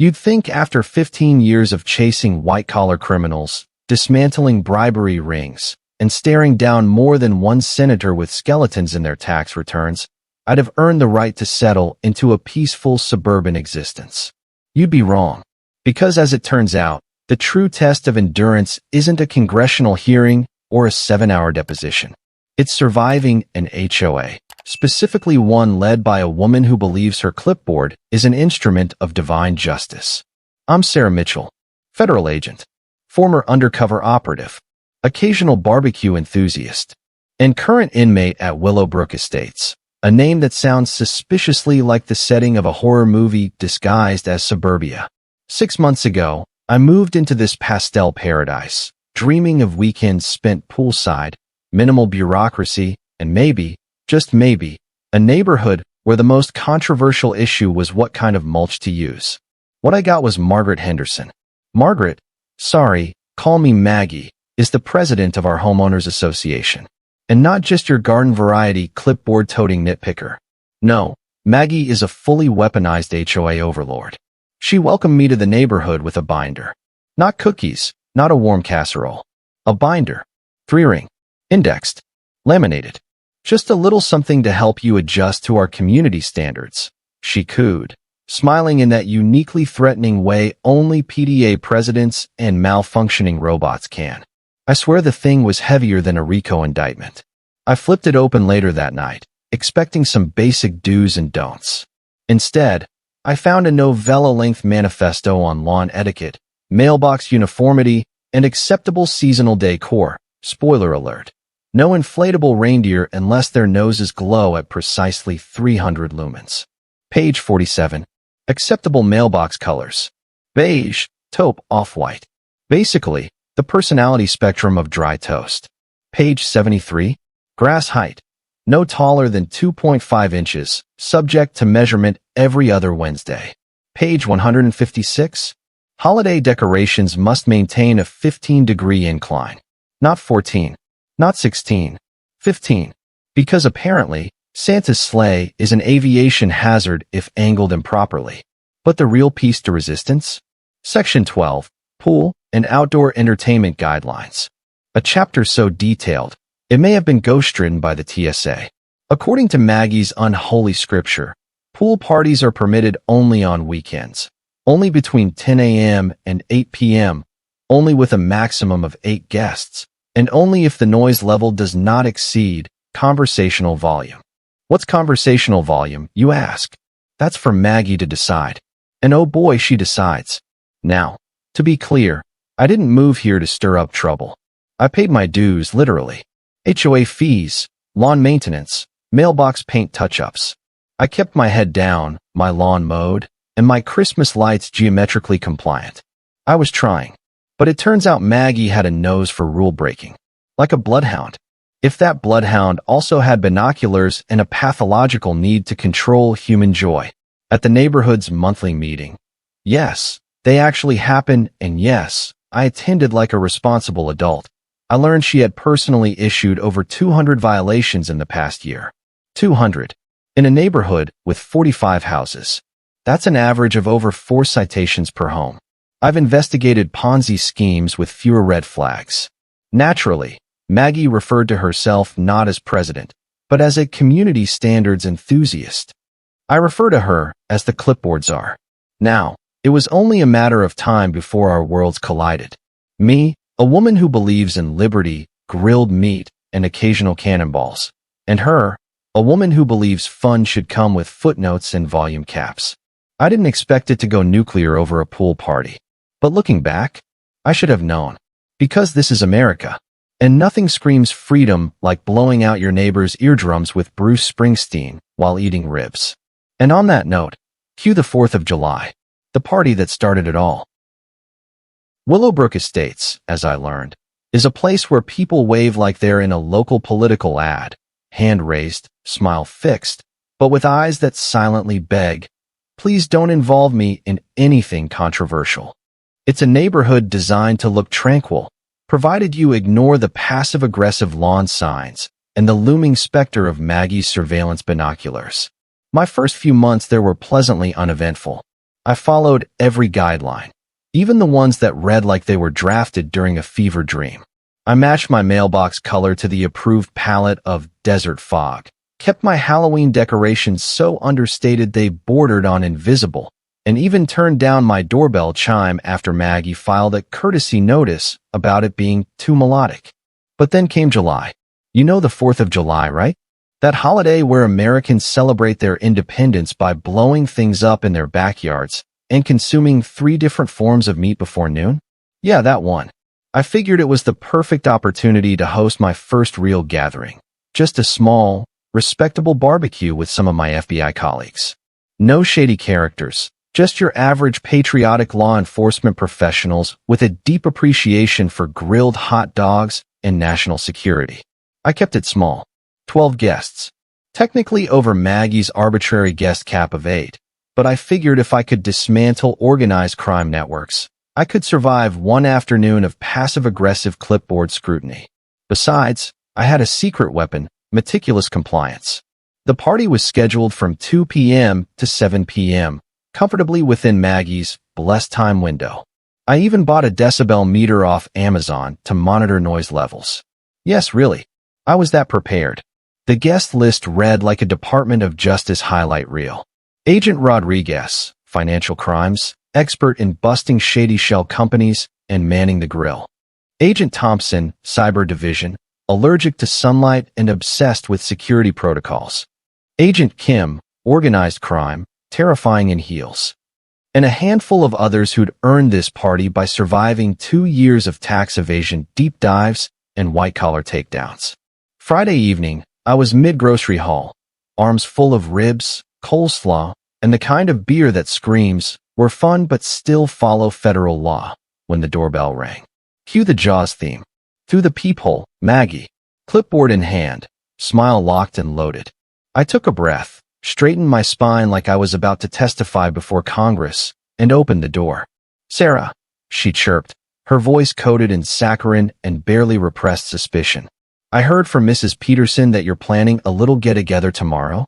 You'd think after 15 years of chasing white-collar criminals, dismantling bribery rings, and staring down more than one senator with skeletons in their tax returns, I'd have earned the right to settle into a peaceful suburban existence. You'd be wrong. Because as it turns out, the true test of endurance isn't a congressional hearing or a 7-hour deposition. It's surviving an HOA, specifically one led by a woman who believes her clipboard is an instrument of divine justice. I'm Sarah Mitchell, federal agent, former undercover operative, occasional barbecue enthusiast, and current inmate at Willowbrook Estates, a name that sounds suspiciously like the setting of a horror movie disguised as suburbia. 6 months ago, I moved into this pastel paradise, dreaming of weekends spent poolside, minimal bureaucracy, and maybe, just maybe, a neighborhood where the most controversial issue was what kind of mulch to use. What I got was Margaret Henderson. Margaret, sorry, call me Maggie, is the president of our homeowners association. And not just your garden variety clipboard-toting nitpicker. No, Maggie is a fully weaponized HOA overlord. She welcomed me to the neighborhood with a binder. Not cookies, not a warm casserole. A binder. 3-ring. Indexed. Laminated. Just a little something to help you adjust to our community standards. She cooed, smiling in that uniquely threatening way only PDA presidents and malfunctioning robots can. I swear the thing was heavier than a RICO indictment. I flipped it open later that night, expecting some basic do's and don'ts. Instead, I found a novella-length manifesto on lawn etiquette, mailbox uniformity, and acceptable seasonal decor. Spoiler alert. No inflatable reindeer unless their noses glow at precisely 300 lumens. Page 47. Acceptable mailbox colors. Beige, taupe, off-white. Basically, the personality spectrum of dry toast. Page 73. Grass height. No taller than 2.5 inches, subject to measurement every other Wednesday. Page 156. Holiday decorations must maintain a 15-degree incline. Not 14. Not 16. 15. Because apparently, Santa's sleigh is an aviation hazard if angled improperly. But the real piece de resistance? Section 12. Pool and outdoor entertainment guidelines. A chapter so detailed, it may have been ghost-ridden by the TSA. According to Maggie's unholy scripture, pool parties are permitted only on weekends, only between 10 a.m. and 8 p.m., only with a maximum of 8 guests, and only if the noise level does not exceed conversational volume. What's conversational volume, you ask? That's for Maggie to decide. And oh boy, she decides. Now, to be clear, I didn't move here to stir up trouble. I paid my dues, literally. HOA fees, lawn maintenance, mailbox paint touch-ups. I kept my head down, my lawn mowed, and my Christmas lights geometrically compliant. I was trying. But it turns out Maggie had a nose for rule-breaking. Like a bloodhound. If that bloodhound also had binoculars and a pathological need to control human joy. At the neighborhood's monthly meeting. Yes, they actually happened, and yes, I attended like a responsible adult. I learned she had personally issued over 200 violations in the past year. 200. In a neighborhood with 45 houses. That's an average of over 4 citations per home. I've investigated Ponzi schemes with fewer red flags. Naturally, Maggie referred to herself not as president, but as a community standards enthusiast. I refer to her as the clipboard czar. Now, it was only a matter of time before our worlds collided. Me, a woman who believes in liberty, grilled meat, and occasional cannonballs. And her, a woman who believes fun should come with footnotes and volume caps. I didn't expect it to go nuclear over a pool party. But looking back, I should have known. Because this is America. And nothing screams freedom like blowing out your neighbor's eardrums with Bruce Springsteen while eating ribs. And on that note, cue the 4th of July, the party that started it all. Willowbrook Estates, as I learned, is a place where people wave like they're in a local political ad, hand raised, smile fixed, but with eyes that silently beg, please don't involve me in anything controversial. It's a neighborhood designed to look tranquil, provided you ignore the passive-aggressive lawn signs and the looming specter of Maggie's surveillance binoculars. My first few months there were pleasantly uneventful. I followed every guideline, even the ones that read like they were drafted during a fever dream. I matched my mailbox color to the approved palette of desert fog, kept my Halloween decorations so understated they bordered on invisible, and even turned down my doorbell chime after Maggie filed a courtesy notice about it being too melodic. But then came July. You know the 4th of July, right? That holiday where Americans celebrate their independence by blowing things up in their backyards and consuming 3 different forms of meat before noon? Yeah, that one. I figured it was the perfect opportunity to host my first real gathering. Just a small, respectable barbecue with some of my FBI colleagues. No shady characters, just your average patriotic law enforcement professionals with a deep appreciation for grilled hot dogs and national security. I kept it small. 12 guests. Technically over Maggie's arbitrary guest cap of 8, but I figured if I could dismantle organized crime networks, I could survive one afternoon of passive-aggressive clipboard scrutiny. Besides, I had a secret weapon, meticulous compliance. The party was scheduled from 2 p.m. to 7 p.m., comfortably within Maggie's blessed time window. I even bought a decibel meter off Amazon to monitor noise levels. Yes, really. I was that prepared. The guest list read like a Department of Justice highlight reel. Agent Rodriguez, financial crimes, expert in busting shady shell companies and manning the grill. Agent Thompson, cyber division, allergic to sunlight and obsessed with security protocols. Agent Kim, organized crime, terrifying in heels. And a handful of others who'd earned this party by surviving 2 years of tax evasion deep dives and white-collar takedowns. Friday evening, I was mid-grocery haul, arms full of ribs, coleslaw, and the kind of beer that screams, "We're fun but still follow federal law," when the doorbell rang. Cue the Jaws theme. Through the peephole, Maggie, clipboard in hand, smile locked and loaded. I took a breath, straightened my spine like I was about to testify before Congress, and opened the door. "Sarah," she chirped, her voice coated in saccharine and barely repressed suspicion. "I heard from Mrs. Peterson that you're planning a little get-together tomorrow?"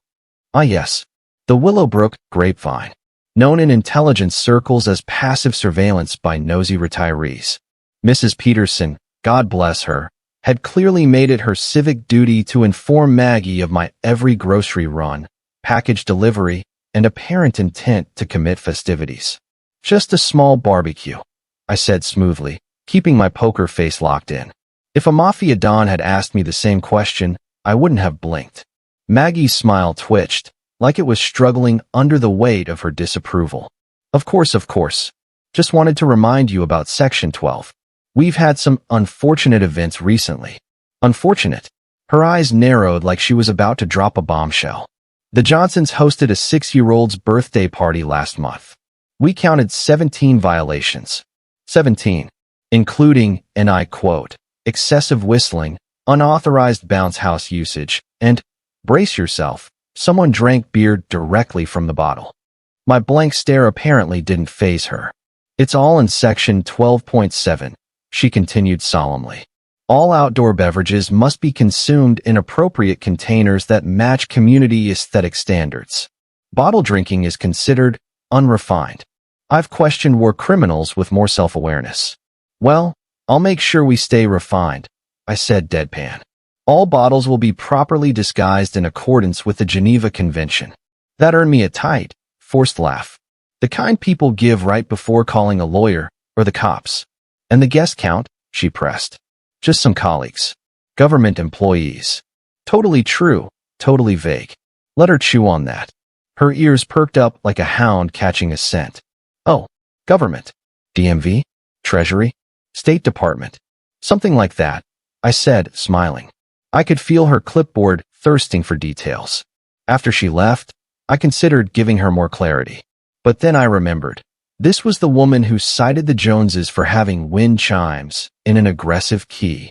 "Ah, yes. The Willowbrook grapevine, known in intelligence circles as passive surveillance by nosy retirees. Mrs. Peterson, God bless her, had clearly made it her civic duty to inform Maggie of my every grocery run, package delivery, and apparent intent to commit festivities. Just a small barbecue," I said smoothly, keeping my poker face locked in. If a mafia don had asked me the same question, I wouldn't have blinked. Maggie's smile twitched, like it was struggling under the weight of her disapproval. Of course. Just wanted to remind you about Section 12. We've had some unfortunate events recently." Unfortunate? Her eyes narrowed like she was about to drop a bombshell. "The Johnsons hosted a 6-year-old's birthday party last month. We counted 17 violations. 17. Including, and I quote, excessive whistling, unauthorized bounce house usage, and, brace yourself, someone drank beer directly from the bottle." My blank stare apparently didn't faze her. "It's all in Section 12.7, she continued solemnly. "All outdoor beverages must be consumed in appropriate containers that match community aesthetic standards. Bottle drinking is considered unrefined. I've questioned war criminals with more self-awareness." "Well, I'll make sure we stay refined," I said deadpan. "All bottles will be properly disguised in accordance with the Geneva Convention." That earned me a tight, forced laugh. The kind people give right before calling a lawyer or the cops. "And the guest count?" she pressed. "Just some colleagues. Government employees." Totally true, totally vague. Let her chew on that. Her ears perked up like a hound catching a scent. "Oh, government. DMV? Treasury? State Department? Something like that," I said, smiling. I could feel her clipboard thirsting for details. After she left, I considered giving her more clarity. But then I remembered. This was the woman who cited the Joneses for having wind chimes in an aggressive key.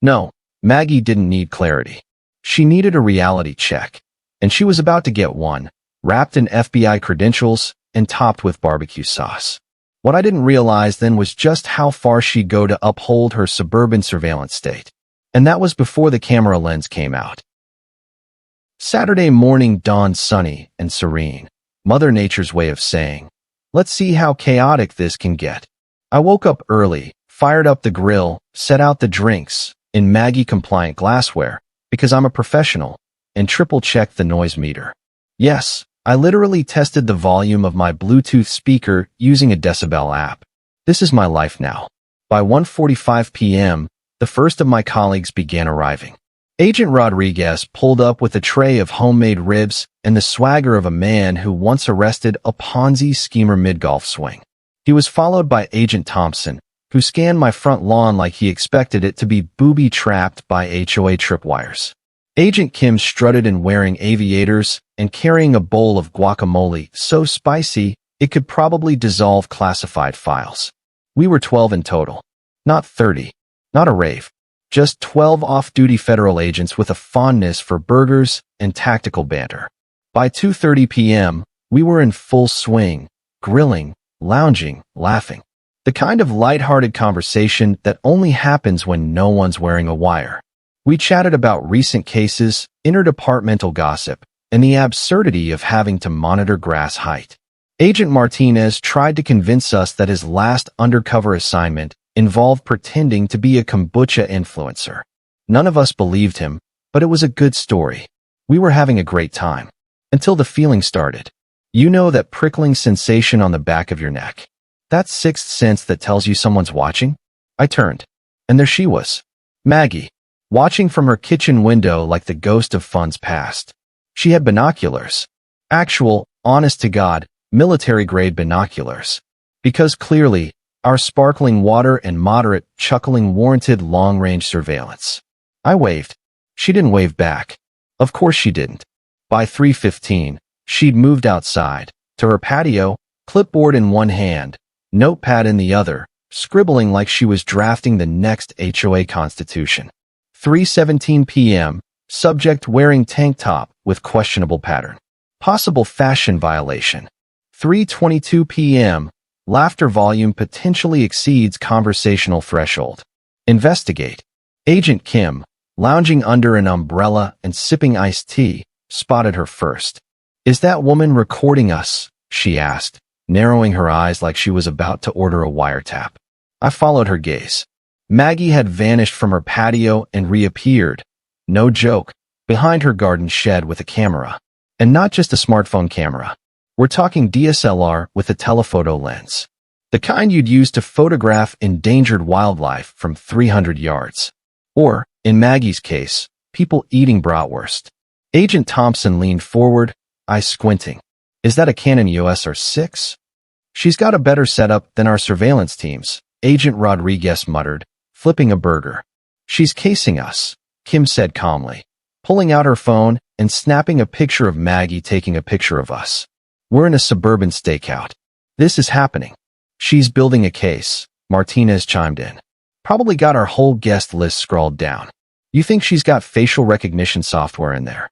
No, Maggie didn't need clarity. She needed a reality check, and she was about to get one, wrapped in FBI credentials and topped with barbecue sauce. What I didn't realize then was just how far she'd go to uphold her suburban surveillance state. And that was before the camera lens came out. Saturday morning dawned sunny and serene, Mother Nature's way of saying, Let's see how chaotic this can get. I woke up early, fired up the grill, set out the drinks in Maggie-compliant glassware, because I'm a professional, and triple-checked the noise meter. Yes, I literally tested the volume of my Bluetooth speaker using a decibel app. This is my life now. By 1:45 p.m., the first of my colleagues began arriving. Agent Rodriguez pulled up with a tray of homemade ribs and the swagger of a man who once arrested a Ponzi schemer mid-golf swing. He was followed by Agent Thompson, who scanned my front lawn like he expected it to be booby-trapped by HOA tripwires. Agent Kim strutted in wearing aviators and carrying a bowl of guacamole so spicy it could probably dissolve classified files. We were 12 in total. Not 30. Not a rave. Just 12 off-duty federal agents with a fondness for burgers and tactical banter. By 2:30 p.m., we were in full swing, grilling, lounging, laughing. The kind of lighthearted conversation that only happens when no one's wearing a wire. We chatted about recent cases, interdepartmental gossip, and the absurdity of having to monitor grass height. Agent Martinez tried to convince us that his last undercover assignment involved pretending to be a kombucha influencer. None of us believed him, but it was a good story. We were having a great time. Until the feeling started. You know that prickling sensation on the back of your neck. That sixth sense that tells you someone's watching? I turned, and there she was. Maggie, watching from her kitchen window like the ghost of funds past. She had binoculars. Actual, honest-to-God, military-grade binoculars. Because clearly, our sparkling water and moderate chuckling warranted long-range surveillance. I waved. She didn't wave back. Of course she didn't. By 3:15, she'd moved outside, to her patio, clipboard in one hand, notepad in the other, scribbling like she was drafting the next HOA constitution. 3:17 p.m., subject wearing tank top with questionable pattern. Possible fashion violation. 3:22 p.m., laughter volume potentially exceeds conversational threshold. Investigate. Agent Kim, lounging under an umbrella and sipping iced tea, spotted her first. Is that woman recording us? She asked, narrowing her eyes like she was about to order a wiretap. I followed her gaze. Maggie had vanished from her patio and reappeared, no joke, behind her garden shed with a camera. And not just a smartphone camera. We're talking DSLR with a telephoto lens. The kind you'd use to photograph endangered wildlife from 300 yards. Or, in Maggie's case, people eating bratwurst. Agent Thompson leaned forward, eyes squinting. Is that a Canon EOS R6? She's got a better setup than our surveillance teams, Agent Rodriguez muttered, flipping a burger. She's casing us, Kim said calmly, pulling out her phone and snapping a picture of Maggie taking a picture of us. We're in a suburban stakeout. This is happening. She's building a case, Martinez chimed in. Probably got our whole guest list scrawled down. You think she's got facial recognition software in there?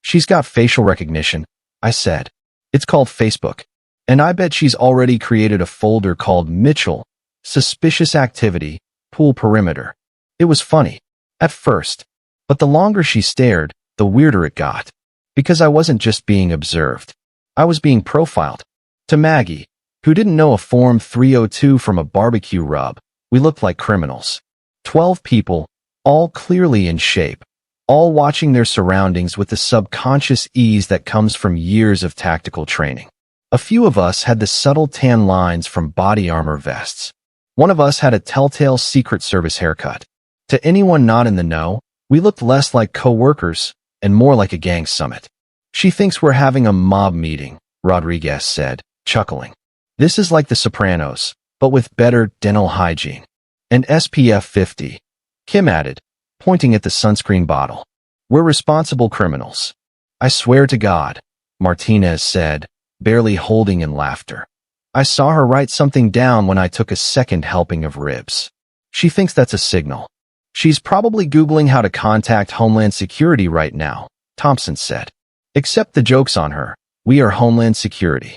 She's got facial recognition, I said. It's called Facebook. And I bet she's already created a folder called Mitchell, Suspicious Activity, Pool Perimeter. It was funny. At first. But the longer she stared, the weirder it got. Because I wasn't just being observed. I was being profiled. To Maggie, who didn't know a Form 302 from a barbecue rub, we looked like criminals. 12 people, all clearly in shape, all watching their surroundings with the subconscious ease that comes from years of tactical training. A few of us had the subtle tan lines from body armor vests. One of us had a telltale Secret Service haircut. To anyone not in the know, we looked less like co-workers and more like a gang summit. She thinks we're having a mob meeting, Rodriguez said, chuckling. This is like The Sopranos, but with better dental hygiene. And SPF 50, Kim added, pointing at the sunscreen bottle. We're responsible criminals. I swear to God, Martinez said, barely holding in laughter. I saw her write something down when I took a second helping of ribs. She thinks that's a signal. She's probably Googling how to contact Homeland Security right now, Thompson said. Except the joke's on her. We are Homeland Security.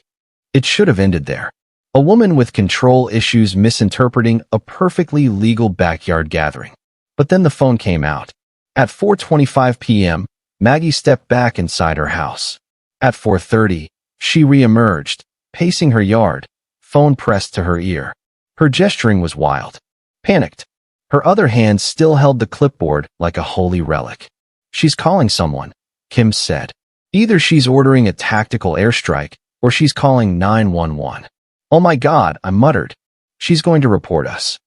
It should have ended there. A woman with control issues misinterpreting a perfectly legal backyard gathering. But then the phone came out. At 4:25 p.m., Maggie stepped back inside her house. At 4:30, she reemerged, pacing her yard, phone pressed to her ear. Her gesturing was wild. Panicked. Her other hand still held the clipboard like a holy relic. She's calling someone, Kim said. Either she's ordering a tactical airstrike, or she's calling 911. Oh my God, I muttered. She's going to report us.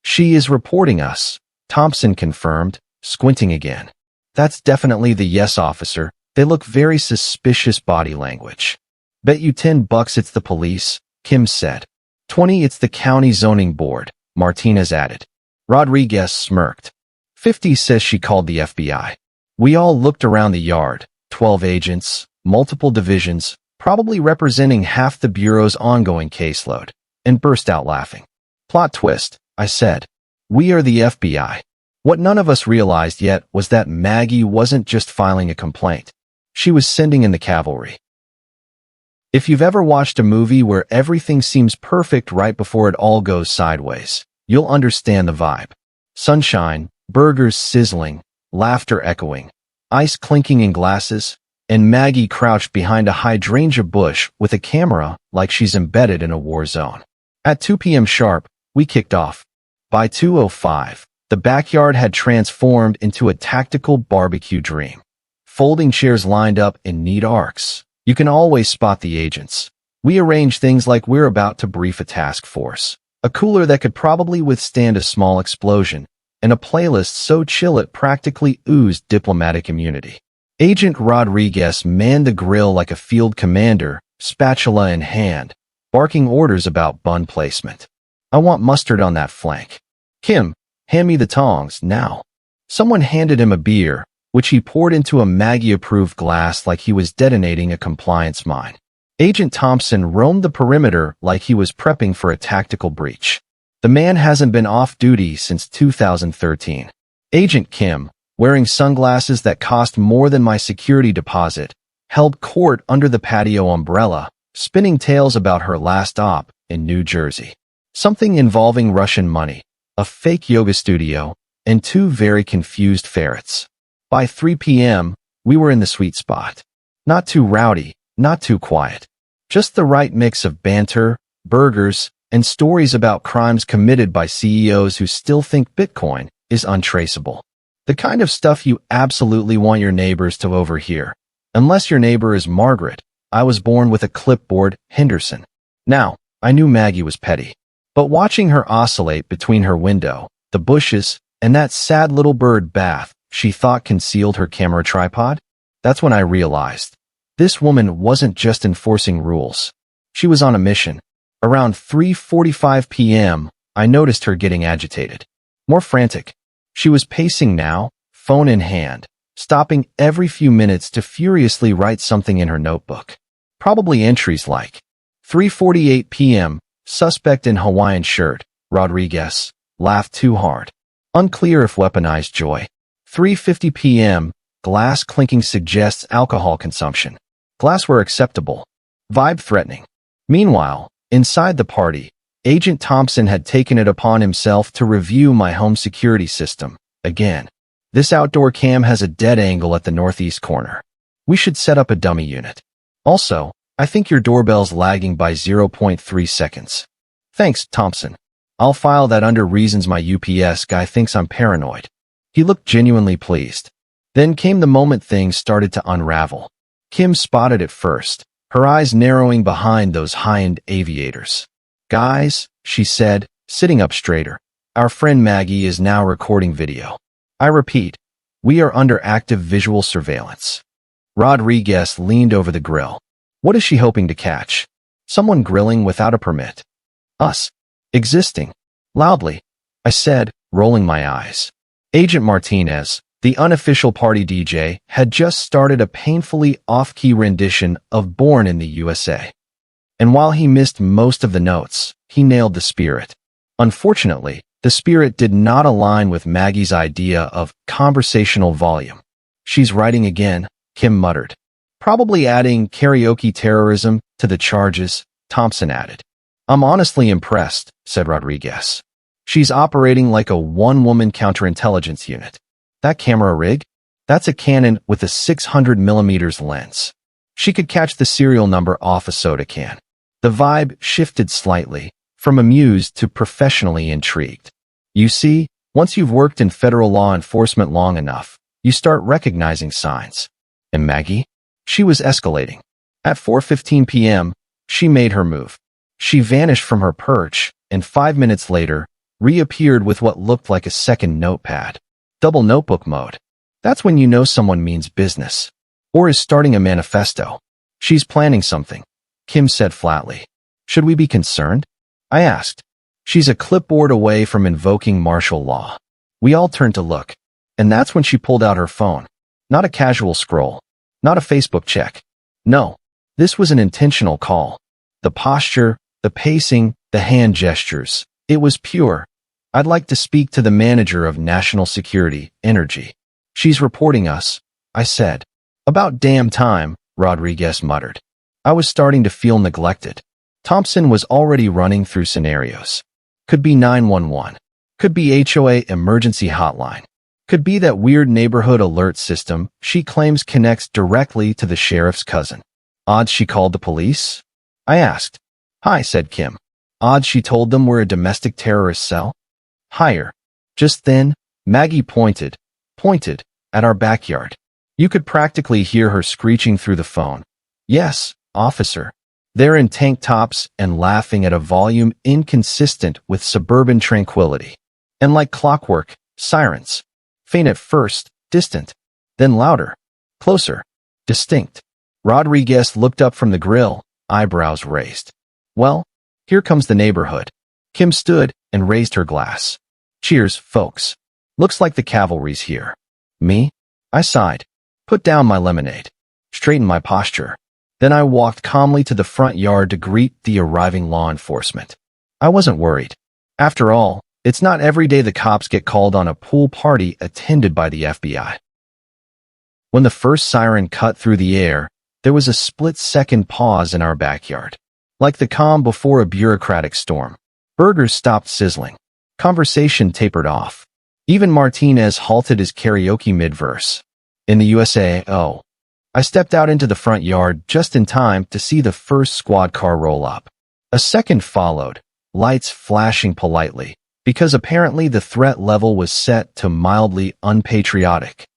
She is reporting us, Thompson confirmed, squinting again. That's definitely the yes officer. They look very suspicious body language. Bet you $10 it's the police, Kim said. 20 it's the county zoning board, Martinez added. Rodriguez smirked. 50 says she called the FBI. We all looked around the yard, 12 agents, multiple divisions, probably representing half the bureau's ongoing caseload, and burst out laughing. Plot twist, I said. We are the FBI. What none of us realized yet was that Maggie wasn't just filing a complaint. She was sending in the cavalry. If you've ever watched a movie where everything seems perfect right before it all goes sideways, you'll understand the vibe. Sunshine, burgers sizzling, laughter echoing, ice clinking in glasses, and Maggie crouched behind a hydrangea bush with a camera like she's embedded in a war zone. At 2 p.m. sharp, we kicked off. By 2:05, the backyard had transformed into a tactical barbecue dream. Folding chairs lined up in neat arcs. You can always spot the agents. We arrange things like we're about to brief a task force. A cooler that could probably withstand a small explosion, and a playlist so chill it practically oozed diplomatic immunity. Agent Rodriguez manned the grill like a field commander, spatula in hand, barking orders about bun placement. I want mustard on that flank. Kim, hand me the tongs, now. Someone handed him a beer, which he poured into a Maggie-approved glass like he was detonating a compliance mine. Agent Thompson roamed the perimeter like he was prepping for a tactical breach. The man hasn't been off duty since 2013. Agent Kim, wearing sunglasses that cost more than my security deposit, held court under the patio umbrella, spinning tales about her last op in New Jersey. Something involving Russian money, a fake yoga studio, and 2 very confused ferrets. By 3 p.m., we were in the sweet spot. Not too rowdy, not too quiet. Just the right mix of banter, burgers, and stories about crimes committed by CEOs who still think Bitcoin is untraceable. The kind of stuff you absolutely want your neighbors to overhear. Unless your neighbor is Margaret, I was born with a clipboard, Henderson. Now, I knew Maggie was petty. But watching her oscillate between her window, the bushes, and that sad little bird bath she thought concealed her camera tripod, that's when I realized. This woman wasn't just enforcing rules. She was on a mission. Around 3:45 p.m., I noticed her getting agitated. More frantic. She was pacing now, phone in hand, stopping every few minutes to furiously write something in her notebook. Probably entries like, 3:48 p.m., suspect in Hawaiian shirt, Rodriguez, laughed too hard. Unclear if weaponized joy. 3:50 p.m., glass clinking suggests alcohol consumption. Glassware acceptable. Vibe threatening. Meanwhile, inside the party, Agent Thompson had taken it upon himself to review my home security system. Again, this outdoor cam has a dead angle at the northeast corner. We should set up a dummy unit. Also, I think your doorbell's lagging by 0.3 seconds. Thanks, Thompson. I'll file that under reasons my UPS guy thinks I'm paranoid. He looked genuinely pleased. Then came the moment things started to unravel. Kim spotted it first, her eyes narrowing behind those high-end aviators. Guys, she said, sitting up straighter, our friend Maggie is now recording video. I repeat, we are under active visual surveillance. Rodriguez leaned over the grill. What is she hoping to catch? Someone grilling without a permit. Us. Existing. Loudly, I said, rolling my eyes. Agent Martinez, the unofficial party DJ, had just started a painfully off-key rendition of Born in the USA. And while he missed most of the notes, he nailed the spirit. Unfortunately, the spirit did not align with Maggie's idea of conversational volume. She's writing again, Kim muttered. Probably adding karaoke terrorism to the charges, Thompson added. I'm honestly impressed, said Rodriguez. She's operating like a one-woman counterintelligence unit. That camera rig? That's a Canon with a 600mm lens. She could catch the serial number off a soda can. The vibe shifted slightly, from amused to professionally intrigued. You see, once you've worked in federal law enforcement long enough, you start recognizing signs. And Maggie? She was escalating. At 4:15 p.m., she made her move. She vanished from her perch, and 5 minutes later, reappeared with what looked like a second notepad. Double notebook mode. That's when you know someone means business. Or is starting a manifesto. She's planning something, Kim said flatly. Should we be concerned? I asked. She's a clipboard away from invoking martial law. We all turned to look. And that's when she pulled out her phone. Not a casual scroll. Not a Facebook check. No. This was an intentional call. The posture, the pacing, the hand gestures. It was pure. I'd like to speak to the manager of National Security, Energy. She's reporting us, I said. About damn time, Rodriguez muttered. I was starting to feel neglected. Thompson was already running through scenarios. Could be 911. Could be HOA emergency hotline. Could be that weird neighborhood alert system she claims connects directly to the sheriff's cousin. Odds she called the police? I asked. Hi, said Kim. Odds she told them we're a domestic terrorist cell? Higher. Just then, Maggie pointed at our backyard. You could practically hear her screeching through the phone. Yes, officer. They're in tank tops and laughing at a volume inconsistent with suburban tranquility. And like clockwork, sirens. Faint at first, distant. Then louder. Closer. Distinct. Rodriguez looked up from the grill, eyebrows raised. Well, here comes the neighborhood. Kim stood and raised her glass. Cheers, folks. Looks like the cavalry's here. Me? I sighed. Put down my lemonade. Straightened my posture. Then I walked calmly to the front yard to greet the arriving law enforcement. I wasn't worried. After all, it's not every day the cops get called on a pool party attended by the FBI. When the first siren cut through the air, there was a split-second pause in our backyard. Like the calm before a bureaucratic storm. Burgers stopped sizzling. Conversation tapered off. Even Martinez halted his karaoke mid-verse. In the USA, oh. I stepped out into the front yard just in time to see the first squad car roll up. A second followed, lights flashing politely, because apparently the threat level was set to mildly unpatriotic.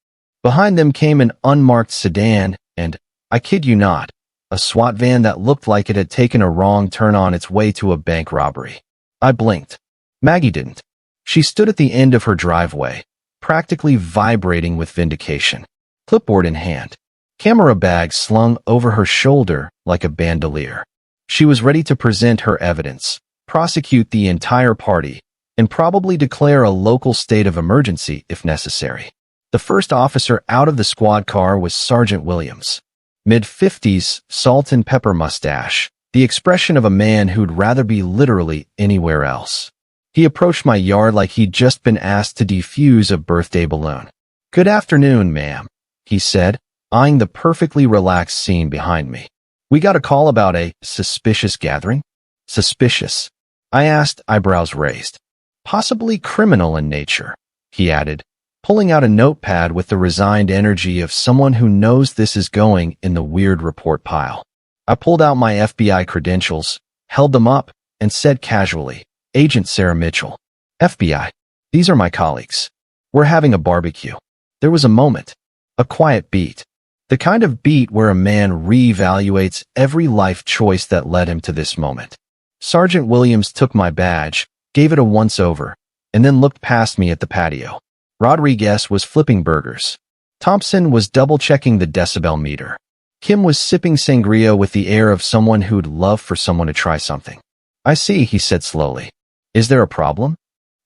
Behind them came an unmarked sedan and, I kid you not, a SWAT van that looked like it had taken a wrong turn on its way to a bank robbery. I blinked. Maggie didn't. She stood at the end of her driveway, practically vibrating with vindication. Clipboard in hand. Camera bag slung over her shoulder like a bandolier. She was ready to present her evidence, prosecute the entire party, and probably declare a local state of emergency if necessary. The first officer out of the squad car was Sergeant Williams. Mid-50s, salt and pepper mustache, the expression of a man who'd rather be literally anywhere else. He approached my yard like he'd just been asked to defuse a birthday balloon. Good afternoon, ma'am, he said, eyeing the perfectly relaxed scene behind me. We got a call about a suspicious gathering? Suspicious? I asked, eyebrows raised. Possibly criminal in nature, he added, pulling out a notepad with the resigned energy of someone who knows this is going in the weird report pile. I pulled out my FBI credentials, held them up, and said casually, Agent Sarah Mitchell. FBI. These are my colleagues. We're having a barbecue. There was a moment. A quiet beat. The kind of beat where a man reevaluates every life choice that led him to this moment. Sergeant Williams took my badge, gave it a once-over, and then looked past me at the patio. Rodriguez was flipping burgers. Thompson was double-checking the decibel meter. Kim was sipping sangria with the air of someone who'd love for someone to try something. I see, he said slowly. Is there a problem?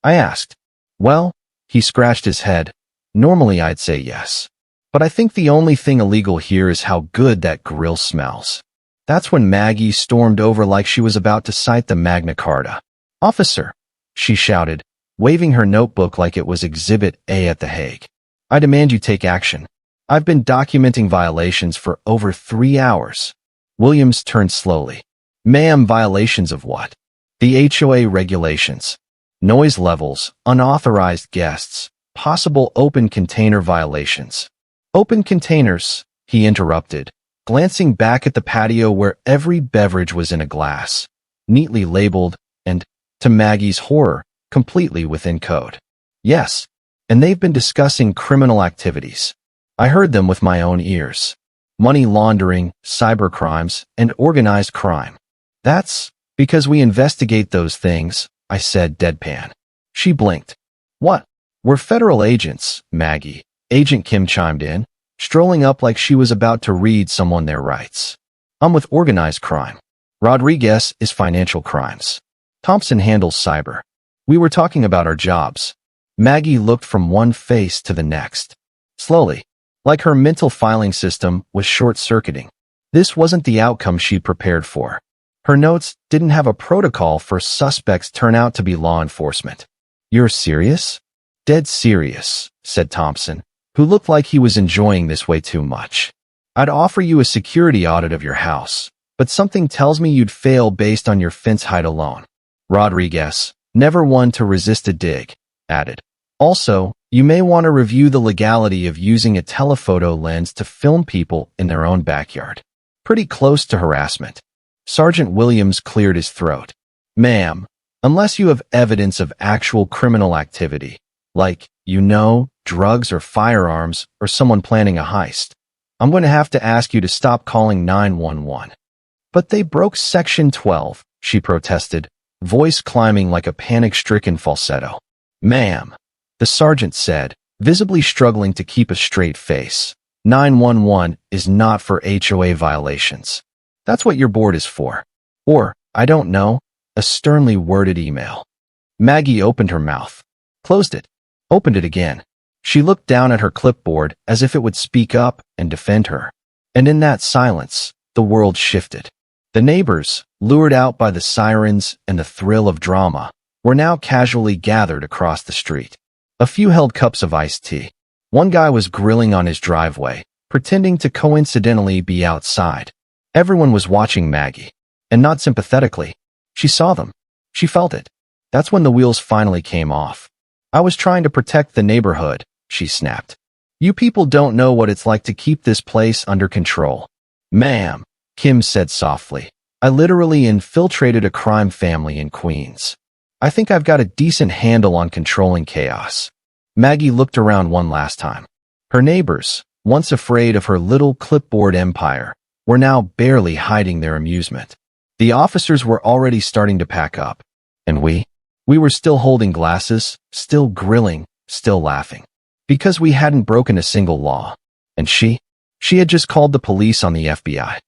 I asked. Well, he scratched his head. Normally I'd say yes. But I think the only thing illegal here is how good that grill smells. That's when Maggie stormed over like she was about to cite the Magna Carta. Officer, she shouted, waving her notebook like it was Exhibit A at The Hague. I demand you take action. I've been documenting violations for over 3 hours. Williams turned slowly. Ma'am, violations of what? The HOA regulations. Noise levels, unauthorized guests, possible open container violations. Open containers, he interrupted. glancing back at the patio where every beverage was in a glass, neatly labeled, and, to Maggie's horror, completely within code. Yes, and they've been discussing criminal activities. I heard them with my own ears. Money laundering, cybercrimes, and organized crime. That's because we investigate those things, I said deadpan. She blinked. What? We're federal agents, Maggie. Agent Kim chimed in, strolling up like she was about to read someone their rights. I'm with organized crime. Rodriguez is financial crimes. Thompson handles cyber. We were talking about our jobs. Maggie looked from one face to the next. Slowly, like her mental filing system was short-circuiting. This wasn't the outcome she prepared for. Her notes didn't have a protocol for suspects turn out to be law enforcement. You're serious? Dead serious, said Thompson, who looked like he was enjoying this way too much. I'd offer you a security audit of your house, but something tells me you'd fail based on your fence height alone. Rodriguez, never one to resist a dig, added. Also, you may want to review the legality of using a telephoto lens to film people in their own backyard. Pretty close to harassment. Sergeant Williams cleared his throat. Ma'am, unless you have evidence of actual criminal activity, like, drugs or firearms or someone planning a heist, I'm going to have to ask you to stop calling 911. But they broke Section 12, she protested, voice climbing like a panic-stricken falsetto. Ma'am, the sergeant said, visibly struggling to keep a straight face. 911 is not for HOA violations. That's what your board is for. Or, I don't know, a sternly worded email. Maggie opened her mouth, closed it, opened it again. She looked down at her clipboard as if it would speak up and defend her. And in that silence, the world shifted. The neighbors, lured out by the sirens and the thrill of drama, were now casually gathered across the street. A few held cups of iced tea. One guy was grilling on his driveway, pretending to coincidentally be outside. Everyone was watching Maggie, and not sympathetically. She saw them. She felt it. That's when the wheels finally came off. I was trying to protect the neighborhood, she snapped. You people don't know what it's like to keep this place under control. Ma'am, Kim said softly, I literally infiltrated a crime family in Queens. I think I've got a decent handle on controlling chaos. Maggie looked around one last time. Her neighbors, once afraid of her little clipboard empire, were now barely hiding their amusement. The officers were already starting to pack up. And we were still holding glasses, still grilling, still laughing. Because we hadn't broken a single law. And she had just called the police on the FBI.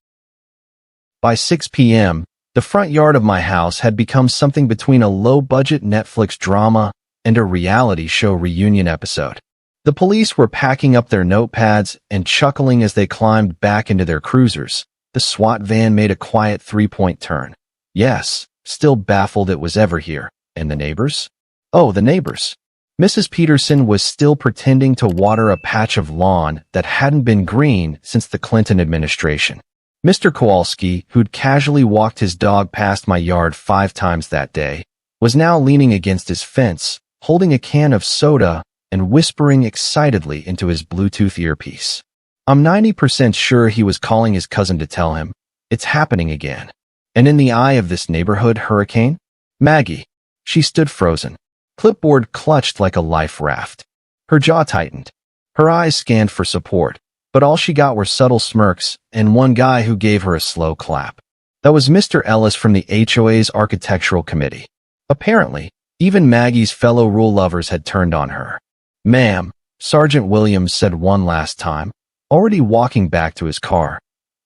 By 6 p.m., the front yard of my house had become something between a low-budget Netflix drama and a reality show reunion episode. The police were packing up their notepads and chuckling as they climbed back into their cruisers. The SWAT van made a quiet three-point turn. Yes, still baffled it was ever here. And the neighbors? Oh, the neighbors. Mrs. Peterson was still pretending to water a patch of lawn that hadn't been green since the Clinton administration. Mr. Kowalski, who'd casually walked his dog past my yard 5 times that day, was now leaning against his fence, holding a can of soda and whispering excitedly into his Bluetooth earpiece. I'm 90% sure he was calling his cousin to tell him, it's happening again. And in the eye of this neighborhood hurricane? Maggie. She stood frozen. Clipboard clutched like a life raft. Her jaw tightened. Her eyes scanned for support, but all she got were subtle smirks and one guy who gave her a slow clap. That was Mr. Ellis from the HOA's Architectural Committee. Apparently, even Maggie's fellow rule lovers had turned on her. Ma'am, Sergeant Williams said one last time, already walking back to his car.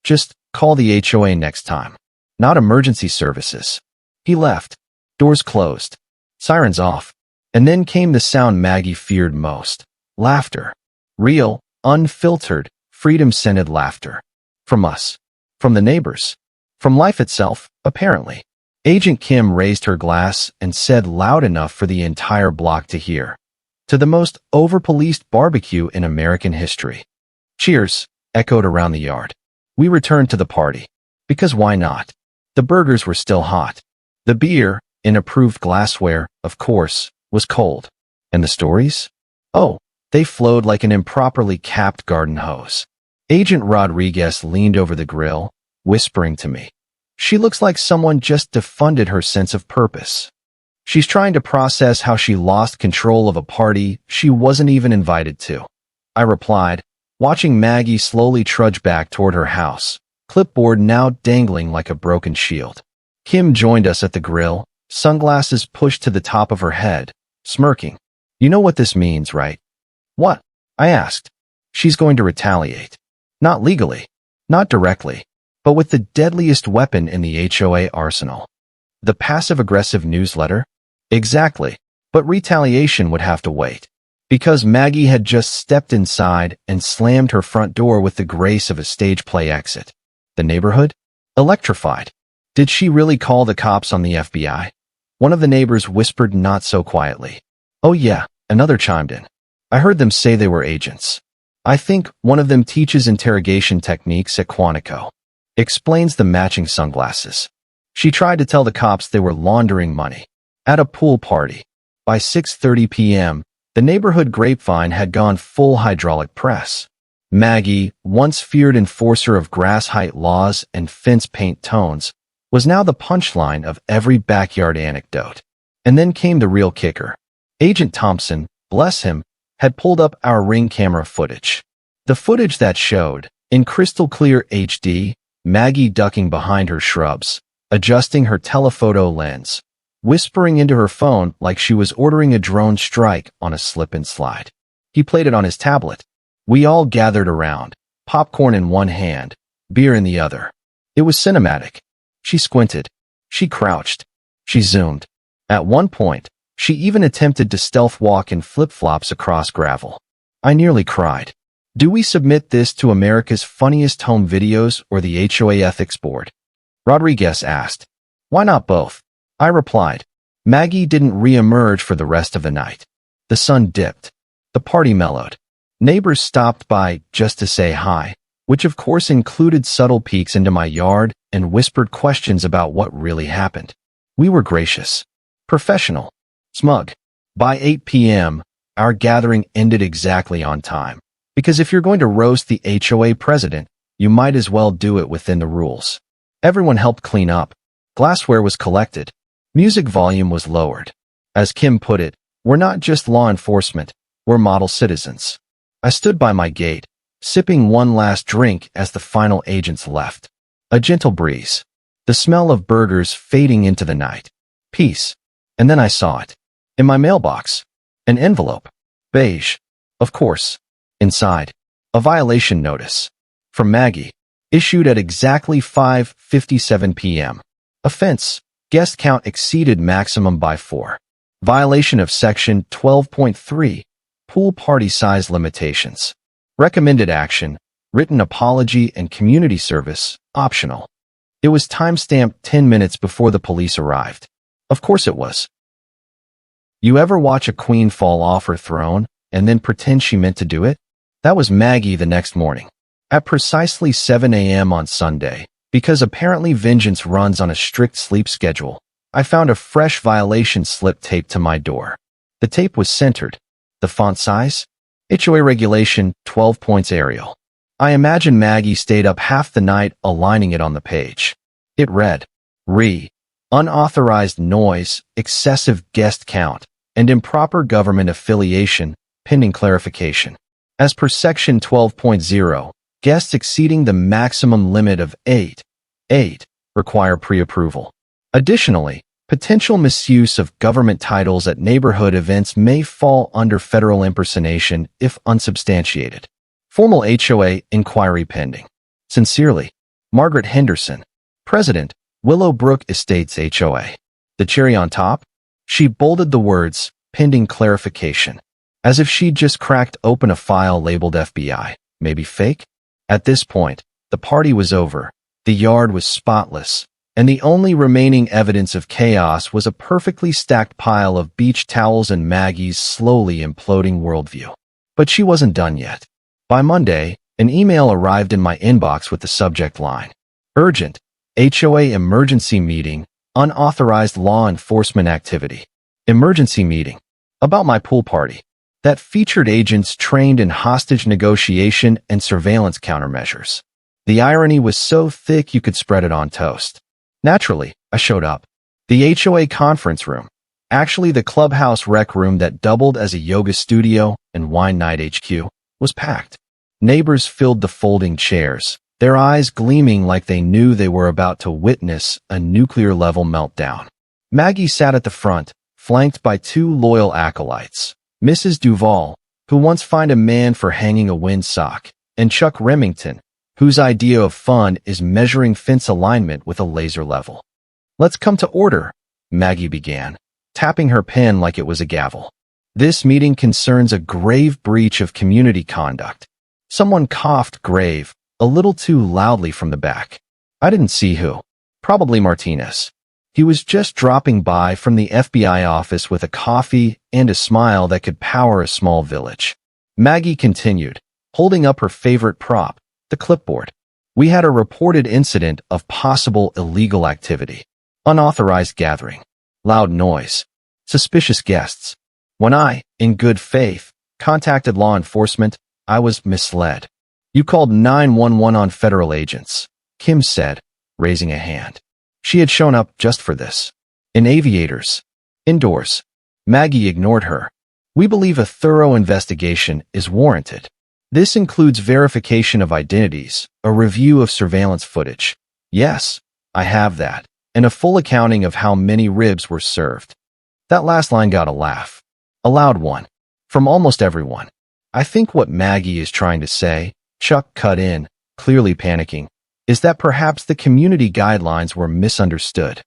Just call the HOA next time. Not emergency services. He left. Doors closed. Sirens off. And then came the sound Maggie feared most. Laughter. Real, unfiltered, freedom-scented laughter. From us. From the neighbors. From life itself, apparently. Agent Kim raised her glass and said loud enough for the entire block to hear. To the most over-policed barbecue in American history. Cheers, echoed around the yard. We returned to the party. Because why not? The burgers were still hot. The beer, in approved glassware, of course, was cold. And the stories? Oh, they flowed like an improperly capped garden hose. Agent Rodriguez leaned over the grill, whispering to me. She looks like someone just defunded her sense of purpose. She's trying to process how she lost control of a party she wasn't even invited to. I replied, watching Maggie slowly trudge back toward her house, clipboard now dangling like a broken shield. Kim joined us at the grill, sunglasses pushed to the top of her head, smirking. You know what this means, right? What? I asked. She's going to retaliate. Not legally, not directly, but with the deadliest weapon in the HOA arsenal. The passive-aggressive newsletter? Exactly, but retaliation would have to wait. Because Maggie had just stepped inside and slammed her front door with the grace of a stage play exit. The neighborhood? Electrified. Did she really call the cops on the FBI? One of the neighbors whispered not so quietly. Oh yeah, another chimed in. I heard them say they were agents. I think one of them teaches interrogation techniques at Quantico. Explains the matching sunglasses. She tried to tell the cops they were laundering money. At a pool party. By 6:30 p.m., the neighborhood grapevine had gone full hydraulic press. Maggie, once feared enforcer of grass height laws and fence paint tones, was now the punchline of every backyard anecdote. And then came the real kicker. Agent Thompson, bless him, had pulled up our Ring camera footage. The footage that showed, in crystal clear HD, Maggie ducking behind her shrubs, adjusting her telephoto lens, whispering into her phone like she was ordering a drone strike on a slip and slide. He played it on his tablet. We all gathered around, popcorn in one hand, beer in the other. It was cinematic. She squinted. She crouched. She zoomed. At one point, she even attempted to stealth walk in flip-flops across gravel. I nearly cried. Do we submit this to America's Funniest Home Videos or the HOA Ethics Board? Rodriguez asked. Why not both? I replied. Maggie didn't re-emerge for the rest of the night. The sun dipped. The party mellowed. Neighbors stopped by just to say hi, which of course included subtle peeks into my yard and whispered questions about what really happened. We were gracious, professional, smug. By 8 p.m., our gathering ended exactly on time. Because if you're going to roast the HOA president, you might as well do it within the rules. Everyone helped clean up. Glassware was collected. Music volume was lowered. As Kim put it, we're not just law enforcement, we're model citizens. I stood by my gate, sipping one last drink as the final agents left. A gentle breeze. The smell of burgers fading into the night. Peace. And then I saw it. In my mailbox. An envelope. Beige. Of course. Inside. A violation notice. From Maggie. Issued at exactly 5:57 p.m. Offense. Guest count exceeded maximum by 4. Violation of Section 12.3. Pool party size limitations. Recommended action. Written apology and community service. Optional. It was timestamped 10 minutes before the police arrived. Of course it was. You ever watch a queen fall off her throne and then pretend she meant to do it? That was Maggie the next morning. At precisely 7 a.m. on Sunday, because apparently vengeance runs on a strict sleep schedule, I found a fresh violation slip taped to my door. The tape was centered. The font size? HOA Regulation 12 points Arial. I imagine Maggie stayed up half the night aligning it on the page. It read, unauthorized noise, excessive guest count, and improper government affiliation, pending clarification. As per Section 12.0, guests exceeding the maximum limit of 8 require pre-approval. Additionally, potential misuse of government titles at neighborhood events may fall under federal impersonation if unsubstantiated. Formal HOA inquiry pending. Sincerely, Margaret Henderson, President, Willowbrook Estates HOA. The cherry on top? She bolded the words, pending clarification, as if she'd just cracked open a file labeled FBI, maybe fake. At this point, the party was over, the yard was spotless, and the only remaining evidence of chaos was a perfectly stacked pile of beach towels and Maggie's slowly imploding worldview. But she wasn't done yet. By Monday, an email arrived in my inbox with the subject line, Urgent, HOA Emergency Meeting, Unauthorized Law Enforcement Activity. Emergency Meeting. About my pool party. that featured agents trained in hostage negotiation and surveillance countermeasures. The irony was so thick you could spread it on toast. Naturally, I showed up. The HOA conference room, actually the clubhouse rec room that doubled as a yoga studio and wine night HQ, was packed. Neighbors filled the folding chairs, their eyes gleaming like they knew they were about to witness a nuclear-level meltdown. Maggie sat at the front, flanked by two loyal acolytes, Mrs. Duval, who once fined a man for hanging a windsock, and Chuck Remington, whose idea of fun is measuring fence alignment with a laser level. "Let's come to order," Maggie began, tapping her pen like it was a gavel. "This meeting concerns a grave breach of community conduct." Someone coughed grave, a little too loudly from the back. I didn't see who. Probably Martinez. He was just dropping by from the FBI office with a coffee and a smile that could power a small village. Maggie continued, holding up her favorite prop, the clipboard. "We had a reported incident of possible illegal activity. Unauthorized gathering. Loud noise. Suspicious guests. When I, in good faith, contacted law enforcement, I was misled. You called 911 on federal agents," Kim said, raising a hand. She had shown up just for this. "In aviators. Indoors." Maggie ignored her. "We believe a thorough investigation is warranted. This includes verification of identities, a review of surveillance footage." "Yes, I have that, and a full accounting of how many ribs were served." That last line got a laugh. A loud one. From almost everyone. "I think what Maggie is trying to say," Chuck cut in, clearly panicking, "is that perhaps the community guidelines were misunderstood."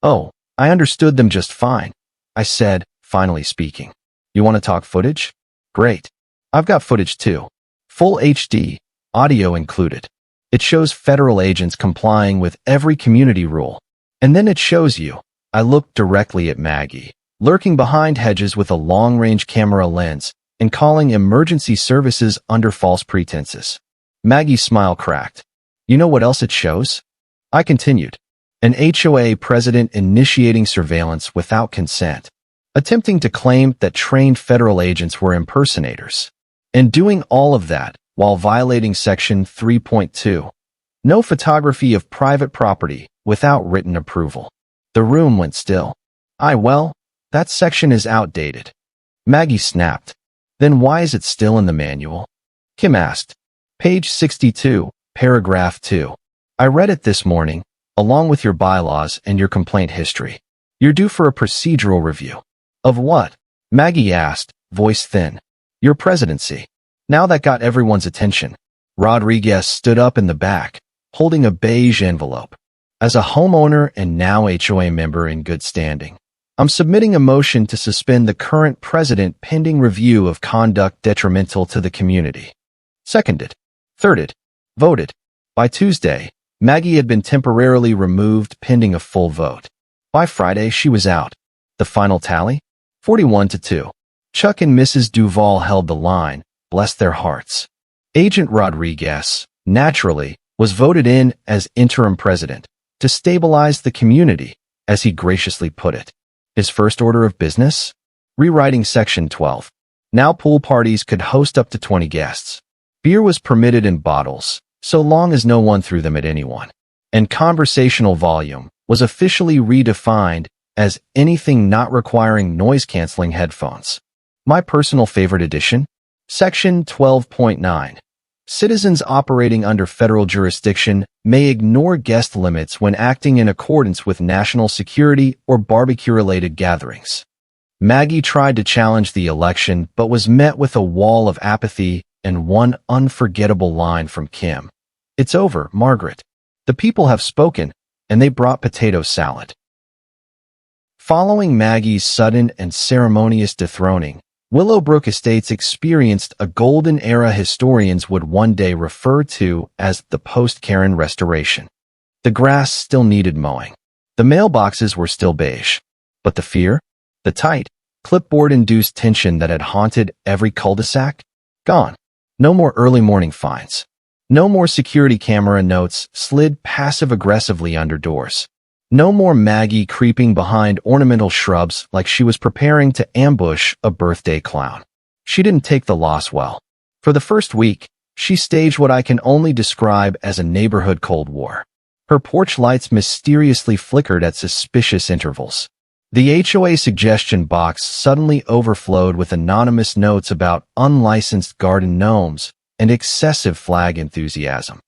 "Oh, I understood them just fine," I said, finally speaking. "You want to talk footage? Great. I've got footage too. Full HD, audio included. It shows federal agents complying with every community rule. And then it shows you." I looked directly at Maggie, lurking behind hedges with a long-range camera lens, and calling emergency services under false pretenses. Maggie's smile cracked. "You know what else it shows?" I continued. "An HOA president initiating surveillance without consent, attempting to claim that trained federal agents were impersonators, and doing all of that while violating Section 3.2. No photography of private property without written approval." The room went still. Well, that section is outdated." Maggie snapped. "Then why is it still in the manual?" Kim asked. "Page 62, paragraph 2. I read it this morning, along with your bylaws and your complaint history. You're due for a procedural review." "Of what?" Maggie asked, voice thin. "Your presidency." Now that got everyone's attention. Rodriguez stood up in the back, holding a beige envelope. "As a homeowner and now HOA member in good standing, I'm submitting a motion to suspend the current president pending review of conduct detrimental to the community." Seconded. Thirded. Voted. By Tuesday, Maggie had been temporarily removed pending a full vote. By Friday, she was out. The final tally? 41-2. Chuck and Mrs. Duval held the line, bless their hearts. Agent Rodriguez, naturally, was voted in as interim president to stabilize the community, as he graciously put it. His first order of business? Rewriting Section 12. Now pool parties could host up to 20 guests. Beer was permitted in bottles, so long as no one threw them at anyone. And conversational volume was officially redefined as anything not requiring noise-canceling headphones. My personal favorite addition? Section 12.9. Citizens operating under federal jurisdiction may ignore guest limits when acting in accordance with national security or barbecue-related gatherings. Maggie tried to challenge the election but was met with a wall of apathy and one unforgettable line from Kim. "It's over, Margaret. The people have spoken, and they brought potato salad." Following Maggie's sudden and ceremonious dethroning, Willowbrook Estates experienced a golden era historians would one day refer to as the post-Karen restoration. The grass still needed mowing. The mailboxes were still beige. But the fear? The tight, clipboard-induced tension that had haunted every cul-de-sac? Gone. No more early morning fines. No more security camera notes slid passive-aggressively under doors. No more Maggie creeping behind ornamental shrubs like she was preparing to ambush a birthday clown. She didn't take the loss well. For the first week, she staged what I can only describe as a neighborhood Cold War. Her porch lights mysteriously flickered at suspicious intervals. The HOA suggestion box suddenly overflowed with anonymous notes about unlicensed garden gnomes and excessive flag enthusiasm.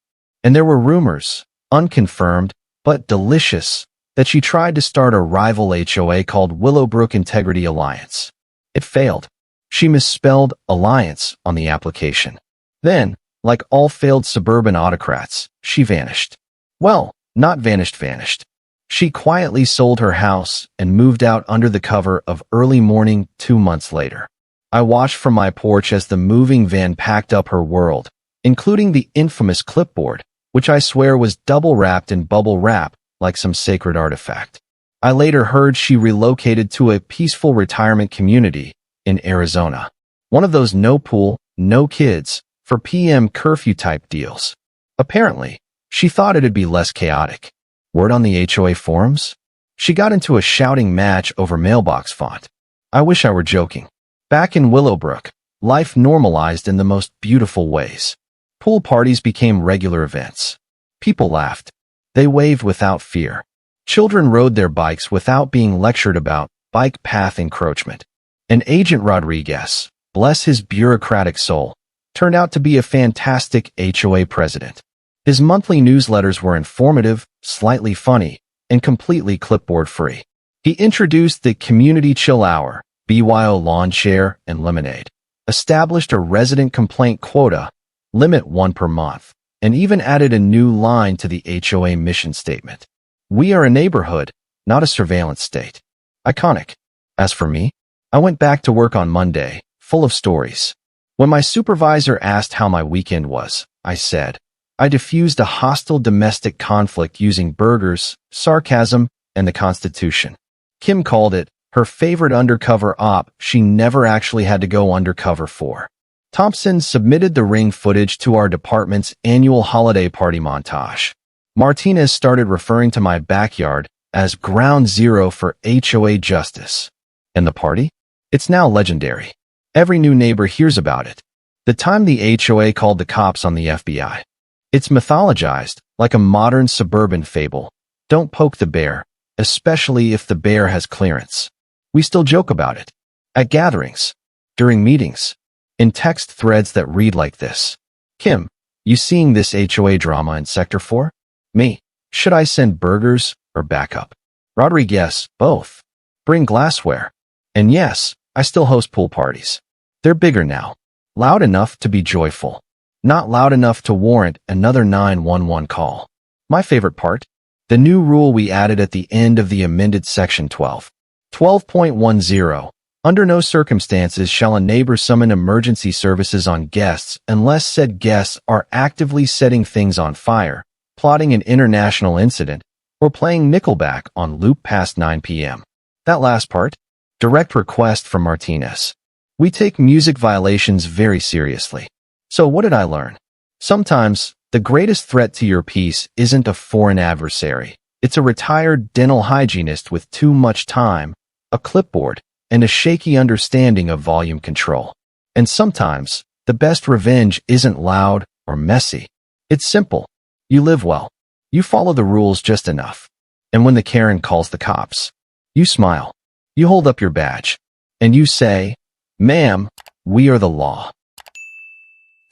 And there were rumors, unconfirmed, but delicious, that she tried to start a rival HOA called Willowbrook Integrity Alliance. It failed. She misspelled alliance on the application. Then, like all failed suburban autocrats, she vanished. Well, not vanished. She quietly sold her house and moved out under the cover of early morning 2 months later. I watched from my porch as the moving van packed up her world, including the infamous clipboard, which I swear was double-wrapped in bubble wrap like some sacred artifact. I later heard she relocated to a peaceful retirement community in Arizona. One of those no pool, no kids, for PM curfew-type deals. Apparently, she thought it'd be less chaotic. Word on the HOA forums? She got into a shouting match over mailbox font. I wish I were joking. Back in Willowbrook, life normalized in the most beautiful ways. Pool parties became regular events. People laughed. They waved without fear. Children rode their bikes without being lectured about bike path encroachment. And Agent Rodriguez, bless his bureaucratic soul, turned out to be a fantastic HOA president. His monthly newsletters were informative, slightly funny, and completely clipboard-free. He introduced the Community Chill Hour, BYO lawn chair, and lemonade, established a resident complaint quota, limit 1 per month, and even added a new line to the HOA mission statement. We are a neighborhood, not a surveillance state. Iconic. As for me, I went back to work on Monday, full of stories. When my supervisor asked how my weekend was, I said, I diffused a hostile domestic conflict using burgers, sarcasm, and the Constitution. Kim called it her favorite undercover op she never actually had to go undercover for. Thompson submitted the ring footage to our department's annual holiday party montage. Martinez started referring to my backyard as ground zero for HOA justice. And the party? It's now legendary. Every new neighbor hears about it. The time the HOA called the cops on the FBI. It's mythologized, like a modern suburban fable. Don't poke the bear, especially if the bear has clearance. We still joke about it. At gatherings. During meetings. In text threads that read like this. Kim, you seeing this HOA drama in Sector 4? Me. Should I send burgers or backup? Rodriguez, both. Bring glassware. And yes, I still host pool parties. They're bigger now. Loud enough to be joyful. Not loud enough to warrant another 911 call. My favorite part? The new rule we added at the end of the amended Section 12. 12.10. Under no circumstances shall a neighbor summon emergency services on guests unless said guests are actively setting things on fire, plotting an international incident, or playing Nickelback on loop past 9 p.m. That last part? Direct request from Martinez. We take music violations very seriously. So what did I learn? Sometimes, the greatest threat to your peace isn't a foreign adversary. It's a retired dental hygienist with too much time, a clipboard, and a shaky understanding of volume control. And sometimes, the best revenge isn't loud or messy. It's simple. You live well. You follow the rules just enough. And when the Karen calls the cops, you smile. You hold up your badge. And you say, "Ma'am, we are the law."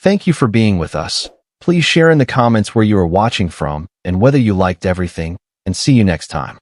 Thank you for being with us. Please share in the comments where you are watching from and whether you liked everything, and see you next time.